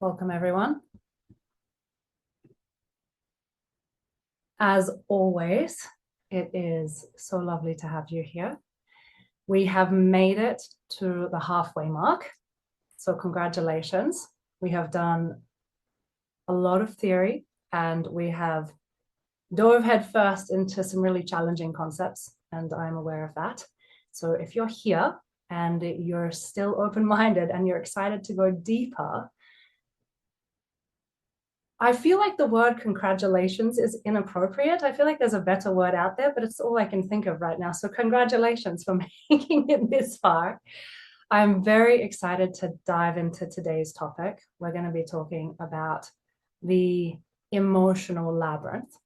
Welcome, everyone. As always, it is so lovely to have you here. We have made it to the halfway mark, so congratulations. We have done a lot of theory, and we have dove headfirst into some really challenging concepts, and I'm aware of that. So if you're here and you're still open-minded and you're excited to go deeper, I feel like the word congratulations is inappropriate. I feel like there's a better word out there, but it's all I can think of right now. So congratulations for making it this far. I'm very excited to dive into today's topic. We're going to be talking about the emotional labyrinth.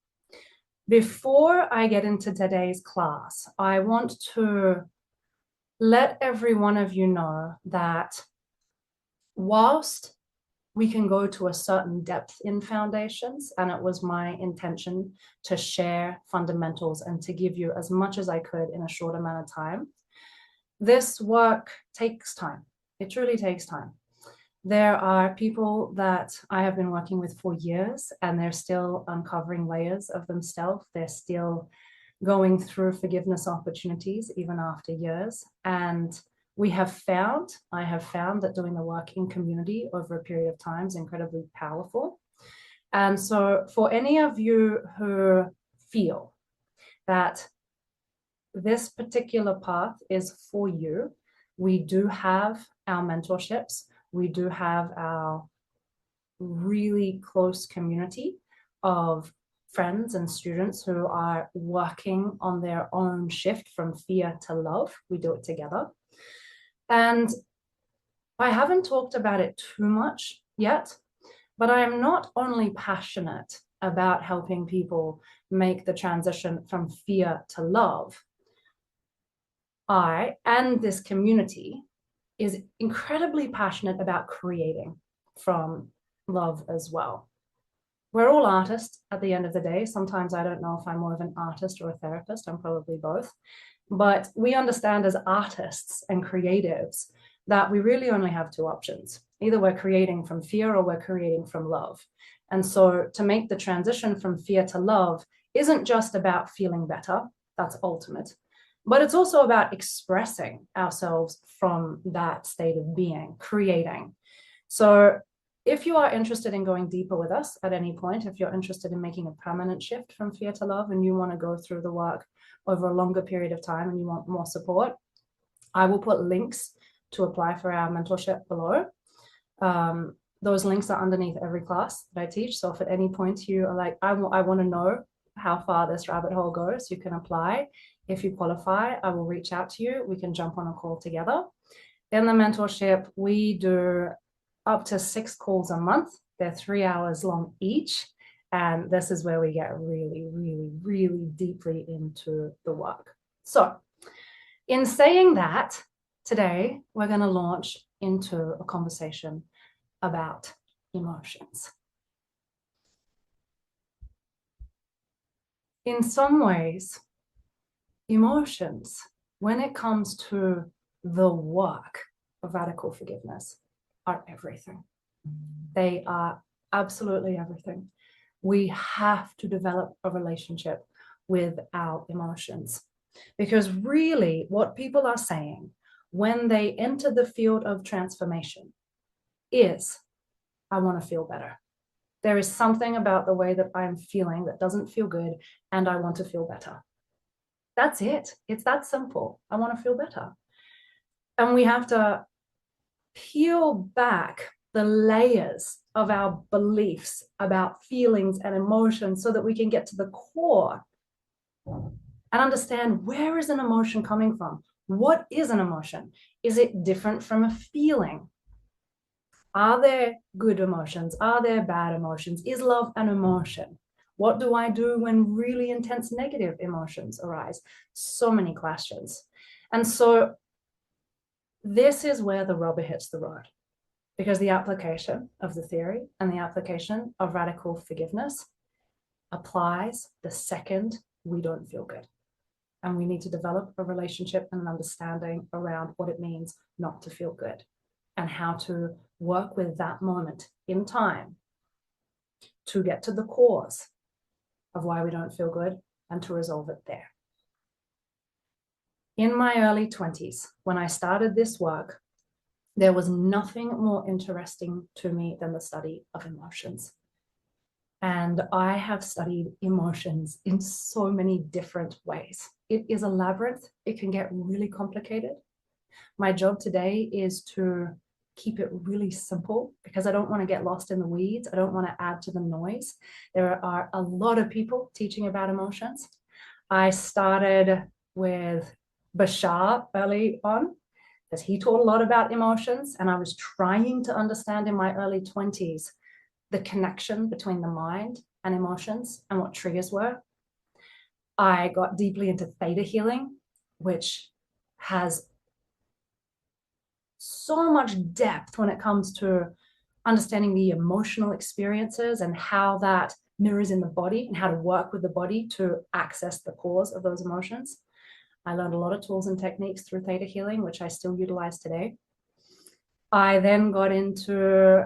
Before I get into today's class, I want to let every one of you know that whilst we can go to a certain depth in foundations, and it was my intention to share fundamentals and to give you as much as I could in a short amount of time. This work takes time. It truly takes time. There are people that I have been working with for years, and they're still uncovering layers of themselves. They're still going through forgiveness opportunities even after years. And I have found that doing the work in community over a period of time is incredibly powerful. And so for any of you who feel that this particular path is for you, we do have our mentorships. We do have our really close community of friends and students who are working on their own shift from fear to love. We do it together. And I haven't talked about it too much yet, but I am not only passionate about helping people make the transition from fear to love. I and this community is incredibly passionate about creating from love as well. We're all artists at the end of the day. Sometimes I don't know if I'm more of an artist or a therapist. I'm probably both. But we understand as artists and creatives that we really only have two options. Either we're creating from fear or we're creating from love. And so to make the transition from fear to love isn't just about feeling better. That's ultimate. But it's also about expressing ourselves from that state of being, creating. So if you are interested in going deeper with us at any point, if you're interested in making a permanent shift from fear to love and you want to go through the work over a longer period of time and you want more support, I will put links to apply for our mentorship below. Those links are underneath every class that I teach. So if at any point you are like, I want to know how far this rabbit hole goes, you can apply. If you qualify, I will reach out to you. We can jump on a call together. In the mentorship, we do up to 6 calls a month. They're 3 hours long each. And this is where we get really, really, really deeply into the work. So in saying that, today we're going to launch into a conversation about emotions. In some ways, emotions, when it comes to the work of radical forgiveness, are everything. They are absolutely everything. We have to develop a relationship with our emotions, because really what people are saying when they enter the field of transformation is, I want to feel better. There is something about the way that I'm feeling that doesn't feel good, and I want to feel better. That's it. It's that simple. I want to feel better. And we have to peel back the layers of our beliefs about feelings and emotions so that we can get to the core and understand, where is an emotion coming from? What is an emotion? Is it different from a feeling? Are there good emotions? Are there bad emotions? Is love an emotion? What do I do when really intense negative emotions arise? So many questions. And so this is where the rubber hits the road, because the application of the theory and the application of radical forgiveness applies the second we don't feel good. And we need to develop a relationship and an understanding around what it means not to feel good. and how to work with that moment in time to get to the cause of why we don't feel good and to resolve it there. In my early 20s, when I started this work, there was nothing more interesting to me than the study of emotions. And I have studied emotions in so many different ways. It is a labyrinth. It can get really complicated. My job today is to keep it really simple because I don't want to get lost in the weeds. I don't want to add to the noise. There are a lot of people teaching about emotions. I started with Bashar early on because he taught a lot about emotions, and I was trying to understand in my early 20s the connection between the mind and emotions and what triggers were. I got deeply into theta healing, which has so much depth when it comes to understanding the emotional experiences and how that mirrors in the body and how to work with the body to access the cause of those emotions. I learned a lot of tools and techniques through theta healing, which I still utilize today. I then got into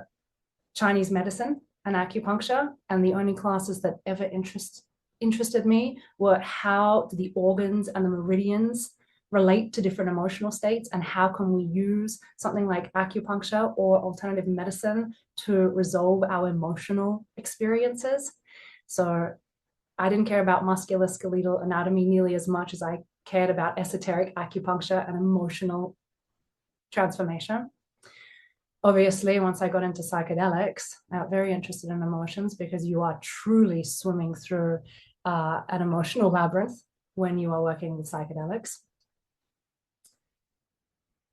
Chinese medicine and acupuncture, and the only classes that ever interested me were how do the organs and the meridians relate to different emotional states, and how can we use something like acupuncture or alternative medicine to resolve our emotional experiences. So I didn't care about musculoskeletal anatomy nearly as much as I cared about esoteric acupuncture and emotional transformation. Obviously, once I got into psychedelics, I got very interested in emotions because you are truly swimming through an emotional labyrinth when you are working with psychedelics.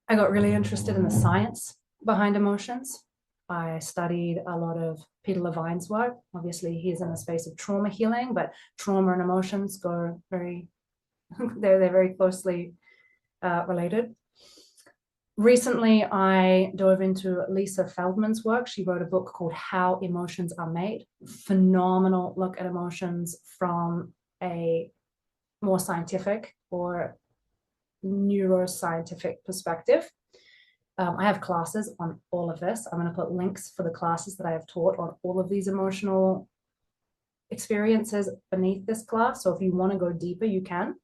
I got really interested in the science behind emotions. I studied a lot of Peter Levine's work. Obviously, he's in the space of trauma healing, but trauma and emotions go very, they're very closely related. Recently, I dove into Lisa Feldman's work. She wrote a book called How Emotions Are Made. Phenomenal look at emotions from a more scientific or neuroscientific perspective. I have classes on all of this. I'm going to put links for the classes that I have taught on all of these emotional experiences beneath this class. So if you want to go deeper, you can.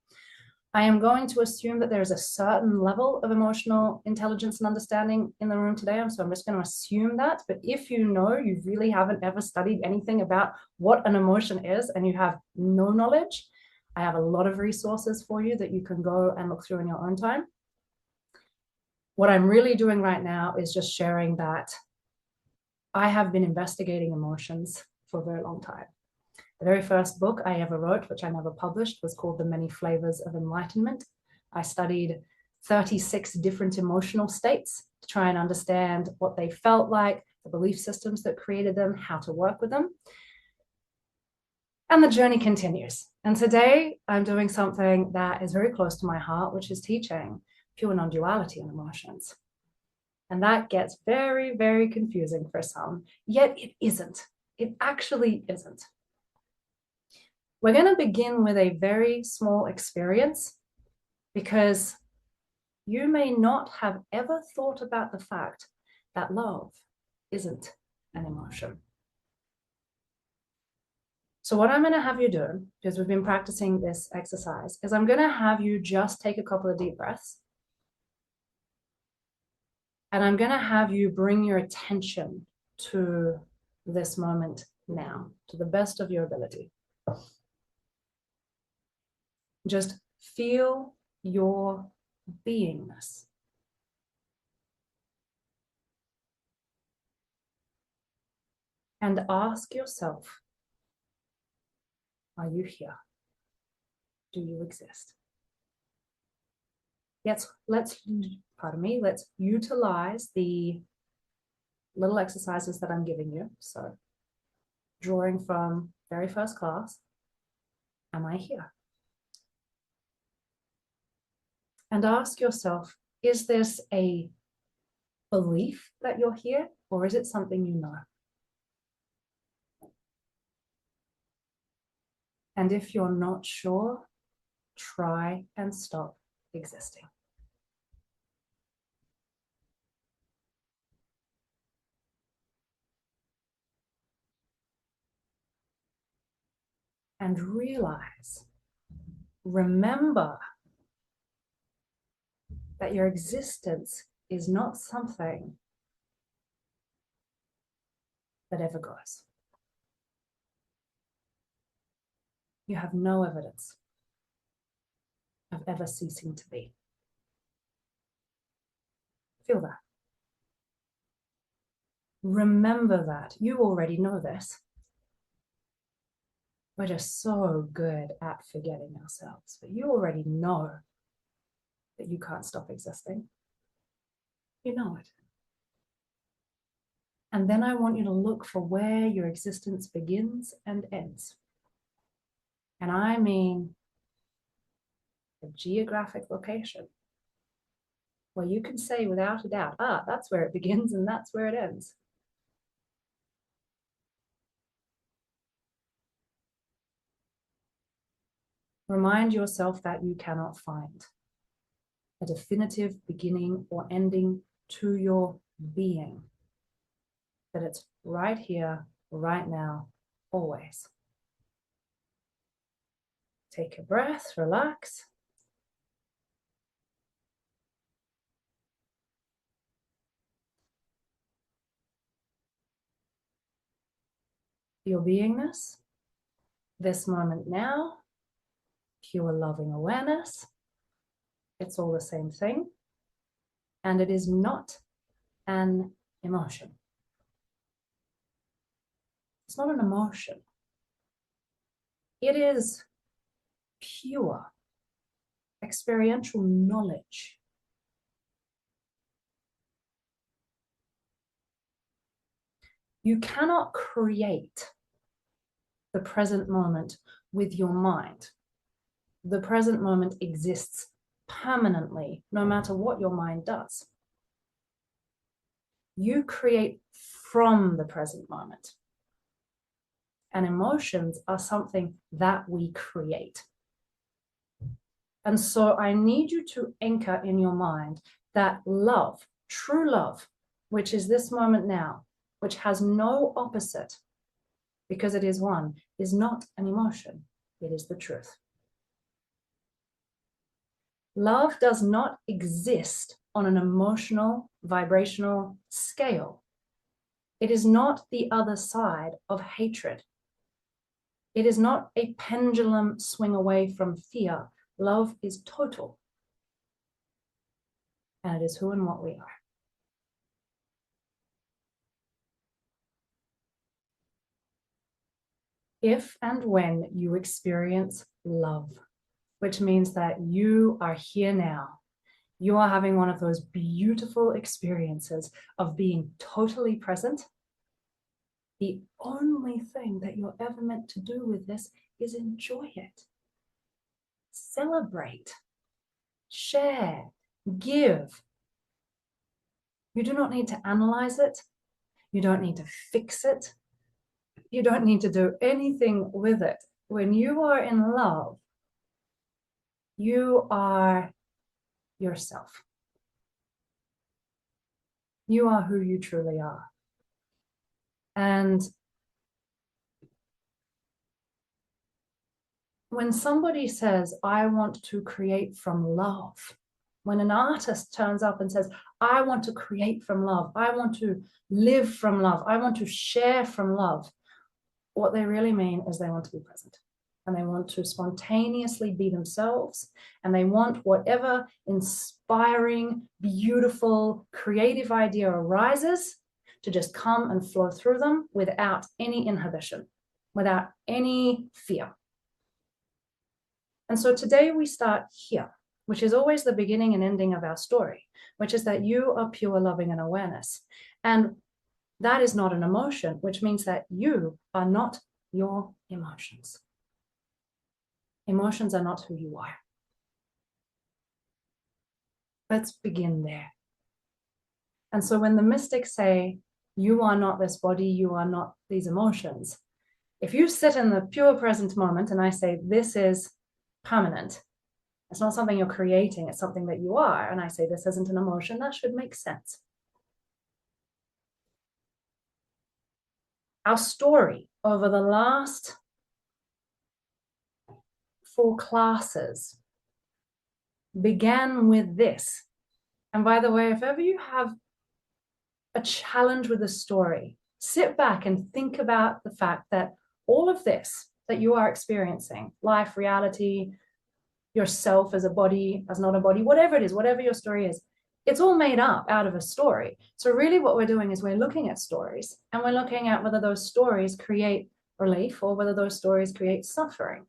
I am going to assume that there's a certain level of emotional intelligence and understanding in the room today. So I'm just going to assume that. But if you know you really haven't ever studied anything about what an emotion is and you have no knowledge, I have a lot of resources for you that you can go and look through in your own time. What I'm really doing right now is just sharing that I have been investigating emotions for a very long time. The very first book I ever wrote, which I never published, was called The Many Flavors of Enlightenment. I studied 36 different emotional states to try and understand what they felt like, the belief systems that created them, how to work with them. And the journey continues. And today I'm doing something that is very close to my heart, which is teaching pure non-duality in emotions. And that gets very, very confusing for some, yet it isn't. It actually isn't. We're going to begin with a very small experience because you may not have ever thought about the fact that love isn't an emotion. So what I'm going to have you do, because we've been practicing this exercise, is I'm going to have you just take a couple of deep breaths. And I'm going to have you bring your attention to this moment now, to the best of your ability. Just feel your beingness. And ask yourself, are you here? Do you exist? Let's utilize the little exercises that I'm giving you. So drawing from very first class, am I here? And ask yourself, is this a belief that you're here, or is it something you know? And if you're not sure, try and stop existing. and realize, remember that your existence is not something that ever goes. You have no evidence of ever ceasing to be. Feel that. Remember that. You already know this. We're just so good at forgetting ourselves, but you already know that you can't stop existing. You know it. And then I want you to look for where your existence begins and ends. And I mean a geographic location where you can say without a doubt, that's where it begins and that's where it ends. Remind yourself that you cannot find a definitive beginning or ending to your being, that it's right here, right now, always. Take a breath, relax. Your beingness, this moment now, pure loving awareness. It's all the same thing. And it is not an emotion. It's not an emotion. It is pure experiential knowledge. You cannot create the present moment with your mind. The present moment exists permanently, no matter what your mind does. You create from the present moment. And emotions are something that we create. And so I need you to anchor in your mind that love, true love, which is this moment now, which has no opposite, because it is one, is not an emotion. It is the truth. Love does not exist on an emotional, vibrational scale. It is not the other side of hatred. It is not a pendulum swing away from fear. Love is total. And it is who and what we are. If and when you experience love, which means that you are here now, you are having one of those beautiful experiences of being totally present, the only thing that you're ever meant to do with this is enjoy it. Celebrate, share, give. You do not need to analyze it. You don't need to fix it. You don't need to do anything with it. When you are in love, you are yourself. You are who you truly are. And when somebody says, I want to create from love, when an artist turns up and says, I want to create from love, I want to live from love, I want to share from love, what they really mean is they want to be present. And they want to spontaneously be themselves. And they want whatever inspiring, beautiful, creative idea arises to just come and flow through them without any inhibition, without any fear. And so today we start here, which is always the beginning and ending of our story, which is that you are pure loving and awareness. And that is not an emotion, which means that you are not your emotions. Emotions are not who you are. Let's begin there. And so when the mystics say, you are not this body, you are not these emotions, if you sit in the pure present moment and I say, this is permanent, it's not something you're creating, it's something that you are, and I say, this isn't an emotion, that should make sense. Our story over the last 4 classes began with this. And by the way, if ever you have a challenge with a story, sit back and think about the fact that all of this that you are experiencing, life, reality, yourself as a body, as not a body, whatever it is, whatever your story is, it's all made up out of a story. So really what we're doing is we're looking at stories, and we're looking at whether those stories create relief or whether those stories create suffering.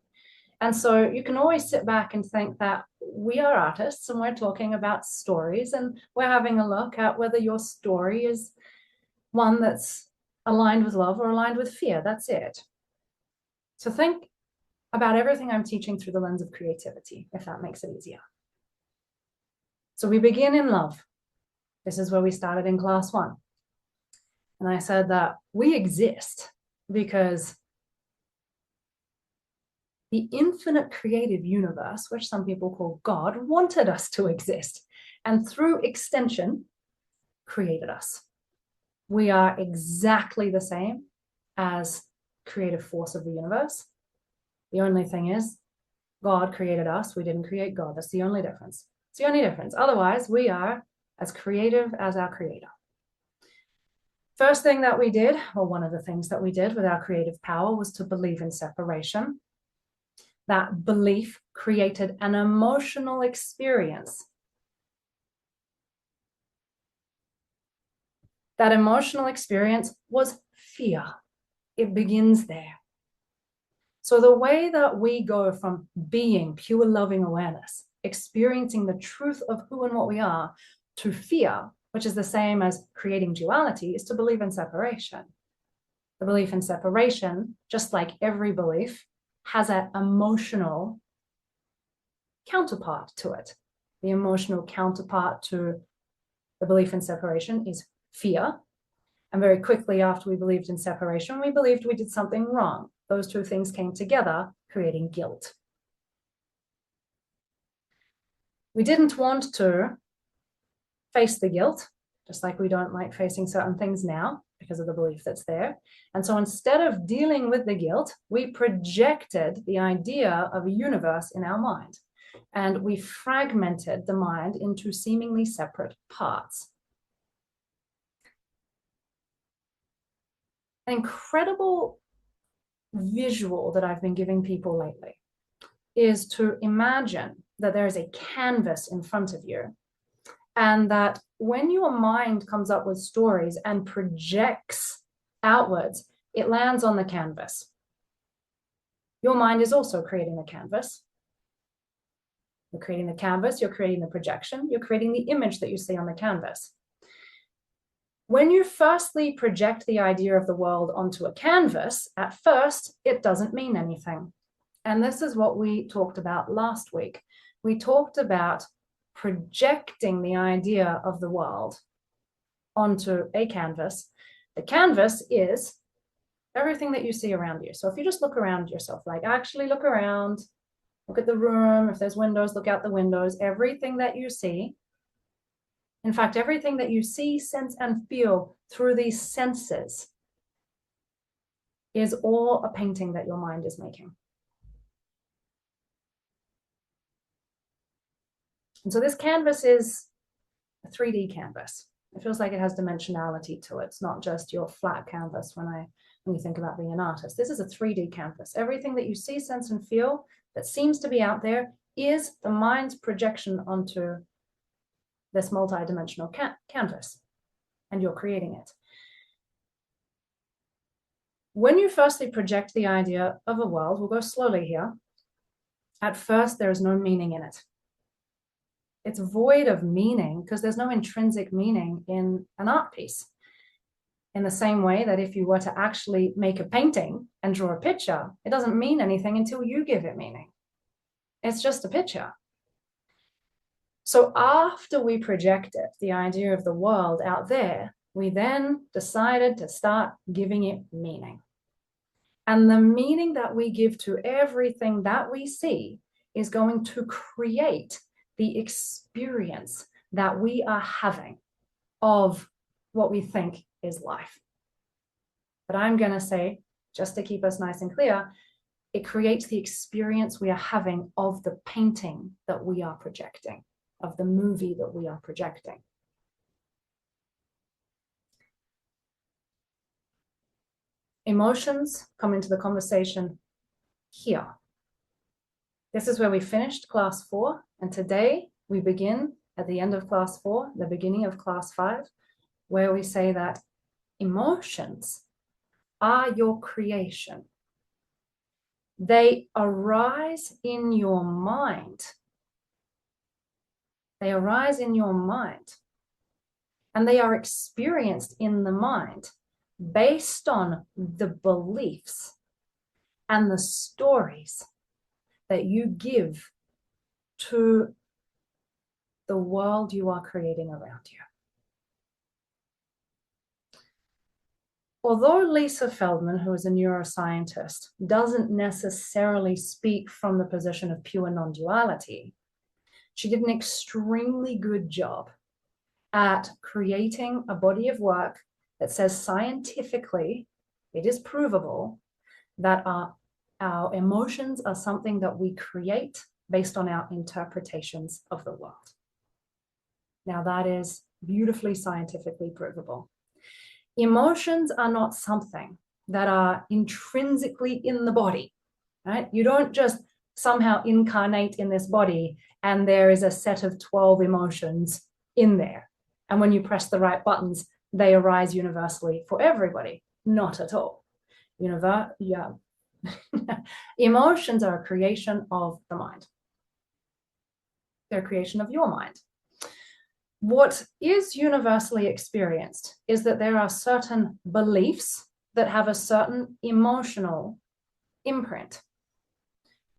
And so you can always sit back and think that we are artists and we're talking about stories, and we're having a look at whether your story is one that's aligned with love or aligned with fear. That's it. So think about everything I'm teaching through the lens of creativity, if that makes it easier. So we begin in love. This is where we started in class 1. And I said that we exist because the infinite creative universe, which some people call God, wanted us to exist, and through extension, created us. We are exactly the same as creative force of the universe. The only thing is, God created us. We didn't create God. That's the only difference. It's the only difference. Otherwise, we are as creative as our creator. First thing that we did, or one of the things that we did with our creative power, was to believe in separation. That belief created an emotional experience. That emotional experience was fear. It begins there. So the way that we go from being pure loving awareness, experiencing the truth of who and what we are, to fear, which is the same as creating duality, is to believe in separation. The belief in separation, just like every belief, has an emotional counterpart to it. The emotional counterpart to the belief in separation is fear. And very quickly after we believed in separation, we believed we did something wrong. Those two things came together, creating guilt. We didn't want to face the guilt, just like we don't like facing certain things now because of the belief that's there. And so instead of dealing with the guilt, we projected the idea of a universe in our mind. And we fragmented the mind into seemingly separate parts. An incredible visual that I've been giving people lately is to imagine that there is a canvas in front of you, and that when your mind comes up with stories and projects outwards, it lands on the canvas. Your mind is also creating the canvas. You're creating the canvas, you're creating the projection, you're creating the image that you see on the canvas. When you firstly project the idea of the world onto a canvas, at first, it doesn't mean anything. And this is what we talked about last week. We talked about projecting the idea of the world onto a canvas. The canvas is everything that you see around you. So if you just look around yourself, like actually look around, look at the room, if there's windows, look out the windows, everything that you see. In fact, everything that you see, sense, and feel through these senses is all a painting that your mind is making. And so this canvas is a 3D canvas. It feels like it has dimensionality to it. It's not just your flat canvas when you think about being an artist. This is a 3D canvas. Everything that you see, sense, and feel that seems to be out there is the mind's projection onto this multi-dimensional canvas, and you're creating it. When you firstly project the idea of a world, we'll go slowly here. At first, there is no meaning in it. It's void of meaning because there's no intrinsic meaning in an art piece. In the same way that if you were to actually make a painting and draw a picture, it doesn't mean anything until you give it meaning. It's just a picture. So after we projected the idea of the world out there, we then decided to start giving it meaning. And the meaning that we give to everything that we see is going to create the experience that we are having of what we think is life. But I'm going to say, just to keep us nice and clear, It creates the experience we are having of the painting that we are projecting, of the movie that we are projecting. Emotions come into the conversation here. This is where we finished class 4, and today we begin at the end of class 4, the beginning of class 5, where we say that emotions are your creation. They arise in your mind. They arise in your mind, and they are experienced in the mind based on the beliefs and the stories that you give to the world you are creating around you. Although Lisa Feldman, who is a neuroscientist, doesn't necessarily speak from the position of pure non-duality, she did an extremely good job at creating a body of work that says scientifically, it is provable that our emotions are something that we create based on our interpretations of the world. Now, that is beautifully scientifically provable. Emotions are not something that are intrinsically in the body, right? You don't just somehow incarnate in this body and there is a set of 12 emotions in there. And when you press the right buttons, they arise universally for everybody. Not at all. Emotions are a creation of the mind. They're a creation of your mind. What is universally experienced is that there are certain beliefs that have a certain emotional imprint.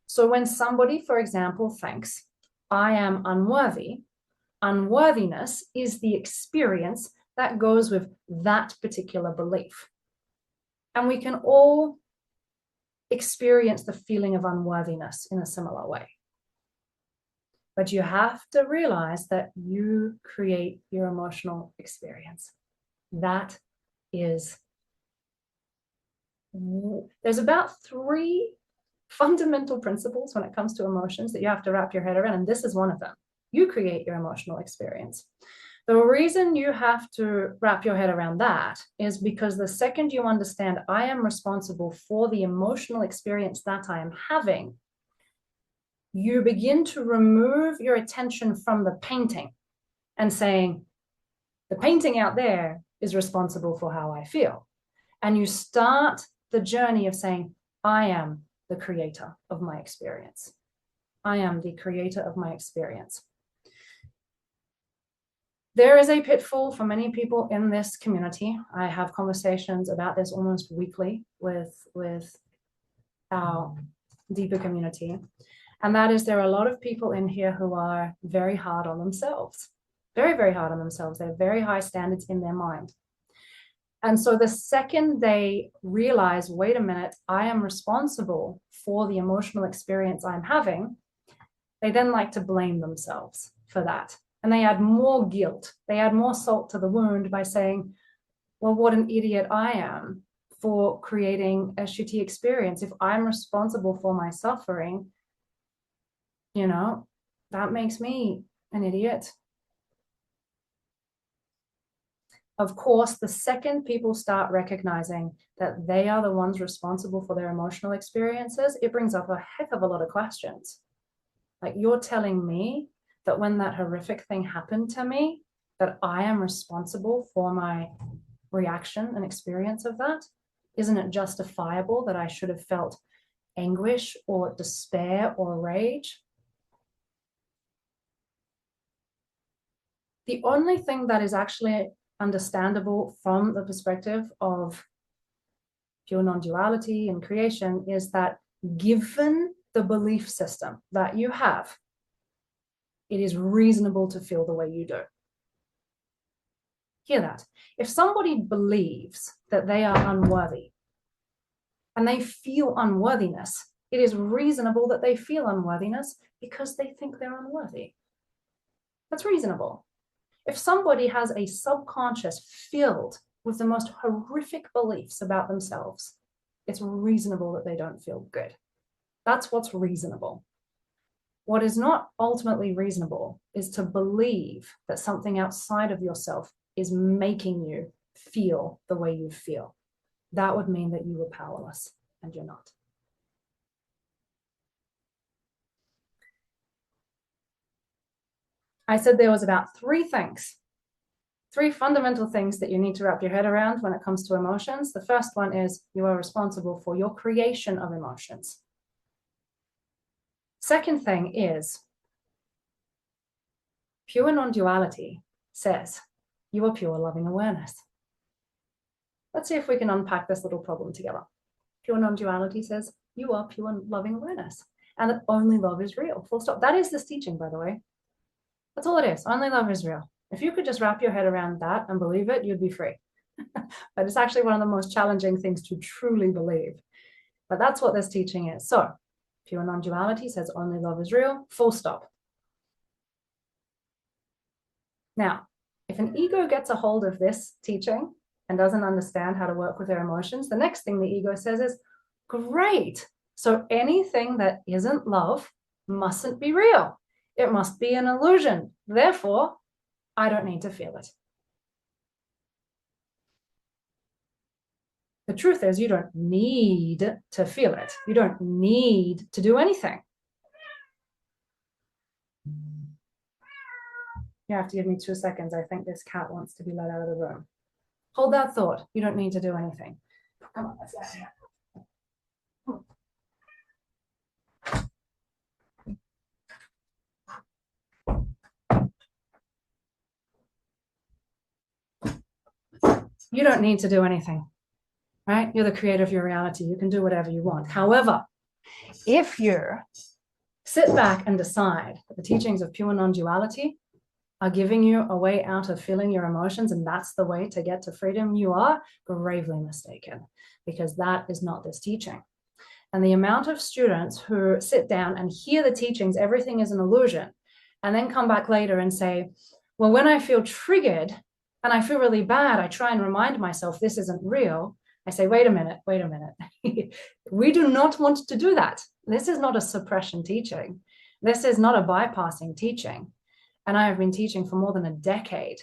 So when somebody, for example, thinks, I am unworthy, unworthiness is the experience that goes with that particular belief. And we can all experience the feeling of unworthiness in a similar way. But you have to realize that you create your emotional experience. That is, there's about 3 fundamental principles when it comes to emotions that you have to wrap your head around, and this is one of them. You create your emotional experience. The reason you have to wrap your head around that is because the second you understand I am responsible for the emotional experience that I am having, you begin to remove your attention from the painting and saying, the painting out there is responsible for how I feel. And you start the journey of saying, I am the creator of my experience. I am the creator of my experience. There is a pitfall for many people in this community. I have conversations about this almost weekly with our deeper community. And that is, there are a lot of people in here who are very hard on themselves, very, very hard on themselves. They have very high standards in their mind. And so the second they realize, wait a minute, I am responsible for the emotional experience I'm having, they then like to blame themselves for that. And they add more guilt. They add more salt to the wound by saying, well, what an idiot I am for creating a shitty experience. If I'm responsible for my suffering, that makes me an idiot. Of course, the second people start recognizing that they are the ones responsible for their emotional experiences, it brings up a heck of a lot of questions. Like, you're telling me that when that horrific thing happened to me, that I am responsible for my reaction and experience of that? Isn't it justifiable that I should have felt anguish or despair or rage? The only thing that is actually understandable from the perspective of pure non-duality and creation is that given the belief system that you have, it is reasonable to feel the way you do. Hear that. If somebody believes that they are unworthy and they feel unworthiness, it is reasonable that they feel unworthiness because they think they're unworthy. That's reasonable. If somebody has a subconscious filled with the most horrific beliefs about themselves, it's reasonable that they don't feel good. That's what's reasonable. What is not ultimately reasonable is to believe that something outside of yourself is making you feel the way you feel. That would mean that you were powerless, and you're not. I said there was about three fundamental things that you need to wrap your head around when it comes to emotions. The first one is you are responsible for your creation of emotions. Second thing is pure non-duality says you are pure loving awareness. Let's see if we can unpack this little problem together. Pure non-duality says you are pure loving awareness and that only love is real. Full stop. That is this teaching, by the way. That's all it is. Only love is real. If you could just wrap your head around that and believe it, you'd be free. But it's actually one of the most challenging things to truly believe. But that's what this teaching is. So pure non-duality says only love is real. Full stop. Now, if an ego gets a hold of this teaching and doesn't understand how to work with their emotions, the next thing the ego says is, great. So anything that isn't love mustn't be real. It must be an illusion. Therefore, I don't need to feel it. The truth is, you don't need to feel it. You don't need to do anything. You have to give me 2 seconds. I think this cat wants to be let out of the room. Hold that thought. You don't need to do anything. Come on, let's get here. You don't need to do anything, right? You're the creator of your reality. You can do whatever you want. However, if you sit back and decide that the teachings of pure non-duality are giving you a way out of feeling your emotions, and that's the way to get to freedom, you are gravely mistaken, because that is not this teaching. And the amount of students who sit down and hear the teachings, everything is an illusion, and then come back later and say, well, when I feel triggered and I feel really bad, I try and remind myself this isn't real. I say, wait a minute. We do not want to do that. This is not a suppression teaching. This is not a bypassing teaching. And I have been teaching for more than a decade.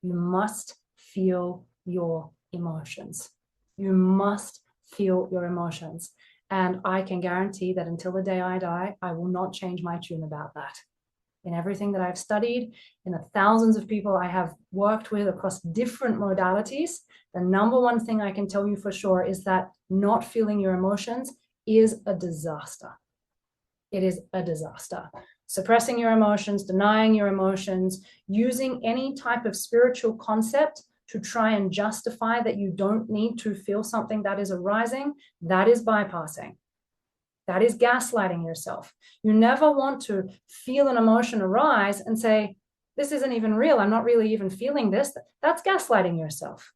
You must feel your emotions. You must feel your emotions. And I can guarantee that until the day I die, I will not change my tune about that. In everything that I've studied, in the thousands of people I have worked with across different modalities, the number one thing I can tell you for sure is that not feeling your emotions is a disaster. It is a disaster. Suppressing your emotions, denying your emotions, using any type of spiritual concept to try and justify that you don't need to feel something that is arising, that is bypassing. That is gaslighting yourself. You never want to feel an emotion arise and say, this isn't even real. I'm not really even feeling this. That's gaslighting yourself.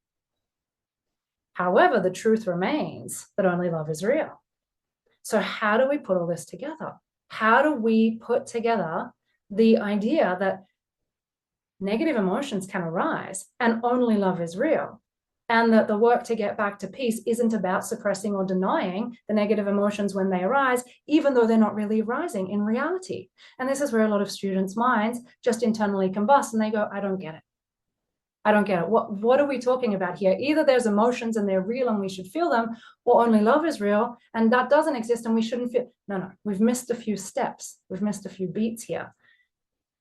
However, the truth remains that only love is real. So how do we put all this together? How do we put together the idea that negative emotions can arise and only love is real? And that the work to get back to peace isn't about suppressing or denying the negative emotions when they arise, even though they're not really arising in reality. And this is where a lot of students' minds just internally combust and they go, I don't get it. I don't get it. What are we talking about here? Either there's emotions and they're real and we should feel them, or only love is real and that doesn't exist and we shouldn't feel. No, we've missed a few steps. We've missed a few beats here.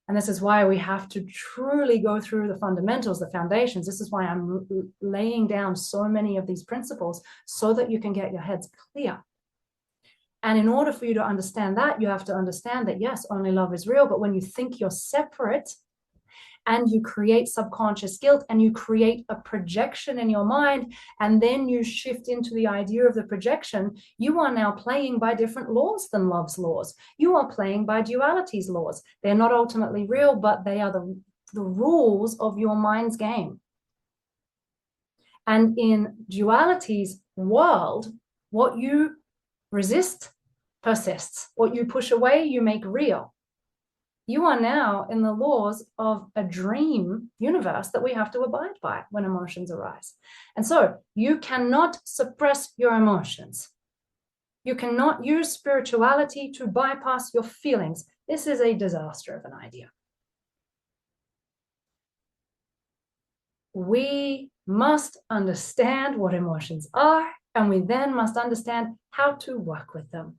And this is why we have to truly go through the fundamentals, the foundations. This is why I'm laying down so many of these principles so that you can get your heads clear. And in order for you to understand that, you have to understand that, yes, only love is real. But when you think you're separate and you create subconscious guilt and you create a projection in your mind, and then you shift into the idea of the projection, you are now playing by different laws than love's laws. You are playing by duality's laws. They're not ultimately real, but they are the rules of your mind's game. And in duality's world, what you resist persists. What you push away, you make real. You are now in the laws of a dream universe that we have to abide by when emotions arise. And so you cannot suppress your emotions. You cannot use spirituality to bypass your feelings. This is a disaster of an idea. We must understand what emotions are, and we then must understand how to work with them.